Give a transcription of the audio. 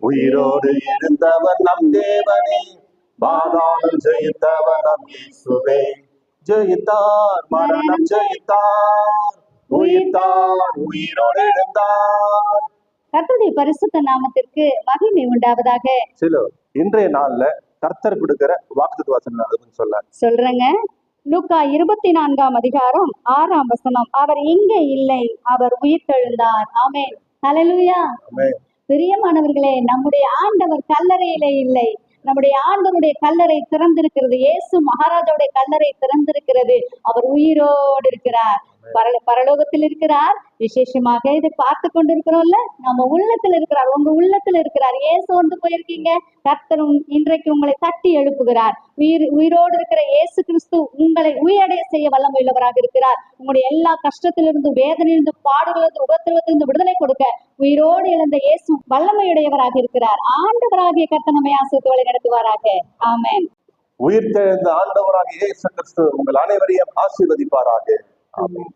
உயிரோடு எழுந்தவர் நம் தேவனே, பாதாளம் ஜெயித்தவர் நம் இயேசுவே. ஜெயித்தார், மரணம் ஜெயித்தார், உயிர்த்தார், உயிரோடு எழுந்தார். கர்த்தருடைய பரிசுத்த நாமத்திற்கு மகிமை உண்டாவதாக. இன்றைய நாள்ல கர்த்தர் கொடுக்கிற வாக்குத்தத்த வசனம் சொல்றேங்க. லூக்கா 24ஆம் அதிகாரம் 6ஆம் வசனம். அவர் இங்கே இல்லை, அவர் உயிர்த்தெழுந்தார். ஆமென். ஹல்லேலூயா. பிரியமானவர்களே, நம்முடைய ஆண்டவர் கல்லறையிலே இல்லை. நம்முடைய ஆண்டவருடைய கல்லறை திறந்திருக்கிறது. இயேசு மகாராஜாவுடைய கல்லறை திறந்திருக்கிறது. அவர் உயிரோடு இருக்கிறார், பரலோகத்தில் இருக்கிறார். விசேஷமாக இதை பார்த்து கொண்டிருக்கிறோம்ல, நம்ம உள்ளத்துல இருக்கிறார். உங்க உள்ளத்துல இருக்கிறார். இயேசு வந்து போயிருக்கீங்க. கர்த்தரும் இன்றைக்கு உங்களை தட்டி எழுப்புகிறார். உயிரோடு இருக்கிற இயேசு கிறிஸ்து உங்களை உயிரடைய செய்ய வல்லமை உள்ளவராக இருக்கிறார். உங்களுடைய எல்லா கஷ்டத்திலிருந்து, வேதனையிலிருந்து, பாடுகளிலிருந்து, உபத்திரவத்திலிருந்து விடுதலை கொடுக்க உயிரோடு எழுந்த இயேசு வல்லமையுடையவராக இருக்கிறார். ஆண்டவராகிய கர்த்தர் நம்மை ஆசீர்வதித்து நடத்துவாராக. ஆமென். உயிர்த்தெழுந்த ஆண்டவராகிய இயேசு கிறிஸ்து உங்கள் அனைவரையும் ஆசீர்வதிப்பாராக. ஆமென்.